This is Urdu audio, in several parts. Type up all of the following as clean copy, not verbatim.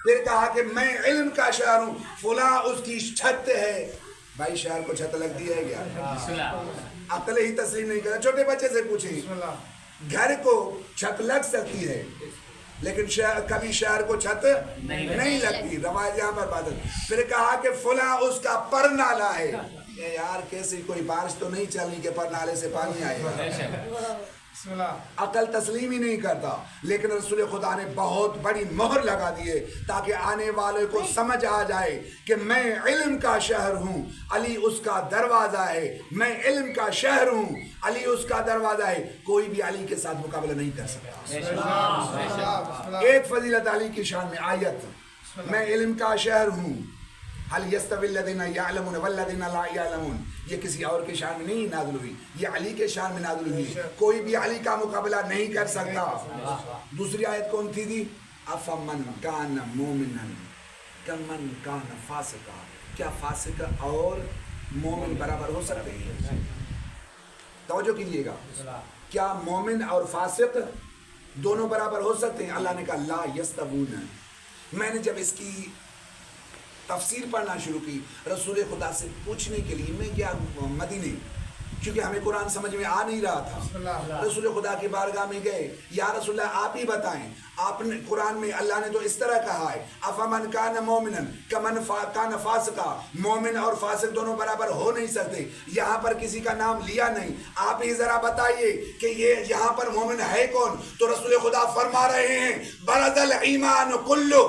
پھر کہا کہ میں علم کا شہر ہوں، فلاں اس کی چھت ہے۔ بھائی شہر کو چھت لگتی ہے کیا؟ عقل ہی تسلیم نہیں کرتا۔ چھوٹے بچے سے پوچھیں، گھر کو چھت لگ سکتی ہے لیکن کبھی شہر کو چھت نہیں لگتی، روایت یہاں پر بات ہے۔ پھر کہا کہ فلاں اس کا پر نالا ہے۔ یار کیسی کوئی بارش تو نہیں چلی کہ پر نالے سے پانی آئے گا؟ عقل تسلیم ہی نہیں کرتا۔ لیکن رسول خدا نے بہت بڑی مہر لگا دی ہے تاکہ آنے والے کو سمجھ آ جائے کہ میں علم کا شہر ہوں، علی اس کا دروازہ ہے۔ میں علم کا شہر ہوں، علی اس کا دروازہ ہے۔ کوئی بھی علی کے ساتھ مقابلہ نہیں کر سکتا۔ ایک فضیلت علی کی شان میں آیت، میں علم کا شہر ہوں، هل يستوي الذين يعلمون والذين لا يعلمون، یہ کسی اور کے شان میں نہیں نازل ہوئی، یہ علی کے شان میں نازل ہوئی۔ کوئی بھی علی کا مقابلہ نہیں کر سکتا۔ دوسری آیت کون تھی دی؟ افمن کان مومنا کمن کان فاسقا، کیا فاسق اور مومن برابر ہو سکتے ہیں؟ توجہ کیجئے گا، کیا مومن اور فاسق دونوں برابر ہو سکتے ہیں؟ اللہ نے کہا لا یستوون۔ میں نے جب اس کی تفسیر پڑھنا شروع کی رسول خدا سے پوچھنے کے لیے، میں گیا مدینے، کیونکہ ہمیں قرآن سمجھ میں آ نہیں رہا تھا۔ رسول خدا کی بارگاہ میں گئے، یا رسول اللہ آپ ہی بتائیں، آپ نے قرآن میں اللہ نے تو اس طرح کہا ہے افمن کان مومنا کمن کان فاسقا، مومن اور فاسق دونوں برابر ہو نہیں سکتے، یہاں پر کسی کا نام لیا نہیں، آپ ہی ذرا بتائیے کہ یہ یہاں پر مومن ہے کون؟ تو رسول خدا فرما رہے ہیں برز الایمان کلو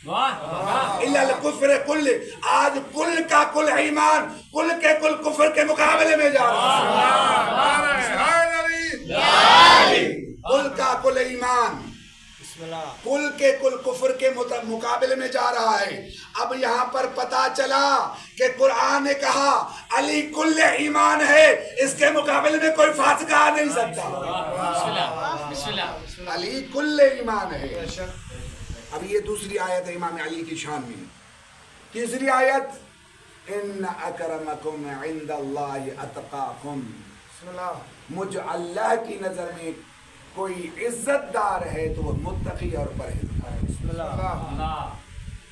الا الکفر کل، آج کل کا کل ایمان کل کے کل کفر کے مقابلے میں جا رہا ہے۔ کل کا کل ایمان کل کے کل کفر کے مقابلے میں جا رہا ہے۔ اب یہاں پر پتا چلا کہ قرآن نے کہا علی کل ایمان ہے، اس کے مقابلے میں کوئی فاسق آ نہیں سکتا۔ علی کل ایمان ہے۔ اب یہ دوسری آیت ہے امام علی کی شان میں۔ تیسری آیت ان اکرمکم عند اللہ اتقاکم، مجھ اللہ کی نظر میں کوئی عزت دار ہے تو وہ متقی اور پرہیزگار ہے۔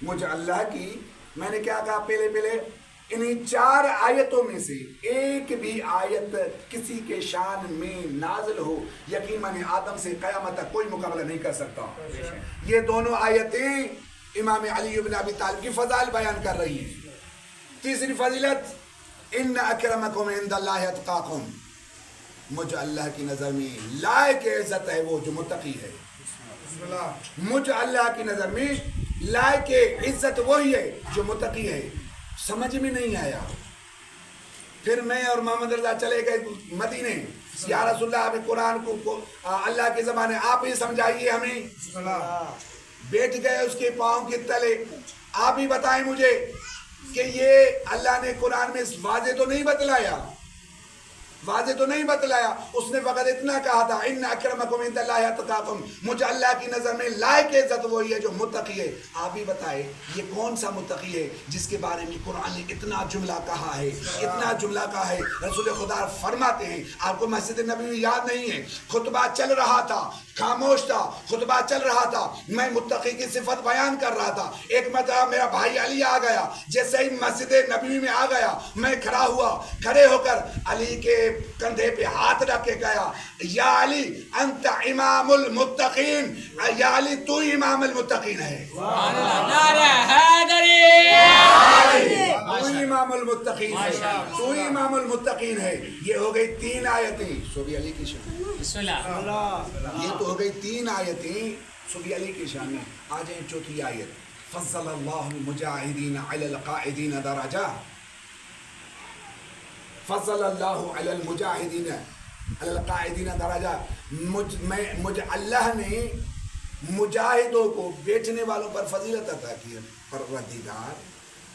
مجھ اللہ کی، میں نے کیا کہا پہلے انہیں چار آیتوں میں سے ایک بھی آیت کسی کے شان میں نازل ہو، یقیناً آدم سے قیامت تک کوئی مقابلہ نہیں کر سکتا۔ یہ دونوں آیتیں امام علی بن ابی طالب کی فضائل بیان کر رہی ہیں۔ تیسری فضیلت ان اکرمکم عند اللہ اتقاکم، مجھ اللہ کی نظر میں لائق عزت ہے وہ جو متقی ہے۔ مجھ اللہ کی نظر میں لائق عزت وہی ہے جو متقی ہے۔ سمجھ میں نہیں آیا، پھر میں اور محمد رضا چلے گئے مدینے، یا رسول اللہ ہمیں قرآن کو اللہ کی زبان آپ ہی سمجھائیے ہمیں۔ بیٹھ گئے اس کے پاؤں کے تلے، آپ ہی بتائیں مجھے کہ یہ اللہ نے قرآن میں واضح تو نہیں بتلایا، اس نے فقط اتنا کہا تھا ان اکرمکم عند اللہ اتقاکم، مجھے اللہ کی نظر میں لائق عزت وہی ہے جو متقی ہے۔ آپ ہی بتائے یہ کون سا متقی ہے جس کے بارے میں قرآن نے اتنا جملہ کہا ہے، اتنا جملہ کہا ہے۔ رسول خدا فرماتے ہیں، آپ کو مسجد نبوی میں یاد نہیں ہے، خطبہ چل رہا تھا، خاموش تھا، خطبہ چل رہا تھا، میں متقی کی صفت بیان کر رہا تھا۔ ایک مرتبہ میرا بھائی علی آ گیا، جیسے ہی مسجد نبوی میں آ گیا میں کھڑا ہوا، کھڑے ہو کر علی کے کندھے پہ ہاتھ رکھ کے گیا، یا علی انت امام المتقین، یا علی تو امام المتقین ہے، تو امام المتقین ہے، تو امام المتقین ہے۔ یہ ہو گئی تین آیتیں صوفی علی کی شان، یہ تو ہو گئی تین آیتیں صوفی علی کی شان میں۔ آ جائیں چوتھی آیت، فضل اللہ المجاہدین علی القاعدین درجہ، فضل اللہ علی المجاہدین علی القاعدین درجہ، مجھ اللہ نے مجاہدوں کو، بیٹھنے والوں پر فضیلت عطا کی ہے۔ پروردگار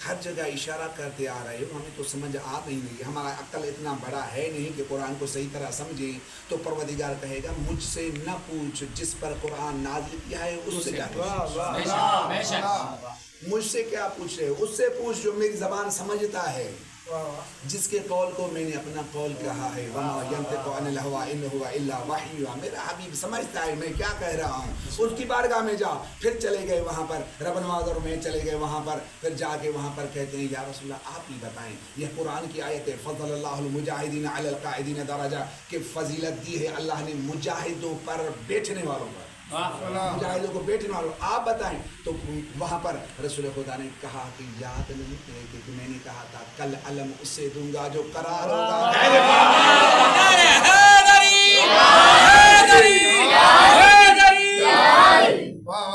ہر جگہ اشارہ کرتے آ رہے ہو، ہمیں تو سمجھ آ نہیں رہی، ہمارا عقل اتنا بڑا ہے نہیں کہ قرآن کو صحیح طرح سمجھیں، تو پروردگار کہے گا مجھ سے نہ پوچھ جس پر قرآن نازل کیا ہے اس سے جا کے، مجھ سے کیا پوچھ رہے ہو، اس سے پوچھ جو میری زبان سمجھتا ہے، جس کے قول کو میں نے اپنا قول کہا ہے وما ينطق عن الهوى ان هو الا وحی، میرا حبیب سمجھتا ہے میں کیا کہہ رہا ہوں. اس کی بارگاہ میں جا، پھر چلے گئے وہاں پر رب نواز اور میں چلے گئے وہاں پر، پھر جا کے وہاں پر کہتے ہیں یا رسول اللہ آپ ہی بتائیں، یہ قرآن کی آیت ہے فضل اللہ المجاہدین علی القاعدین درجہ، کہ فضیلت دی ہے اللہ نے مجاہدوں پر بیٹھنے والوں پر، مجاہدوں کو بیٹھنے والوں. آپ بتائیں. تو وہاں پر رسول خدا نے کہا کہ یاد نہیں ہے کہ میں نے کہا تھا کل علم اسے دوں گا جو قرار ہوگا،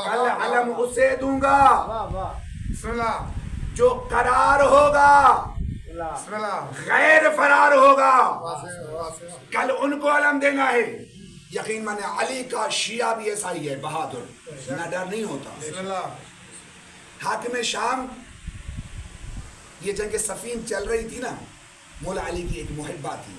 کل علم اسے دوں گا جو قرار ہوگا، غیر فرار ہوگا. کل ان کو علم دینا ہے. یقین مانے علی کا شیعہ بھی ایسا ہی ہے، بہادر، نہ ڈر نہیں ہوتا. حاکم شام، یہ جنگ صفین چل رہی تھی نا، مولا علی کی ایک محبہ تھی،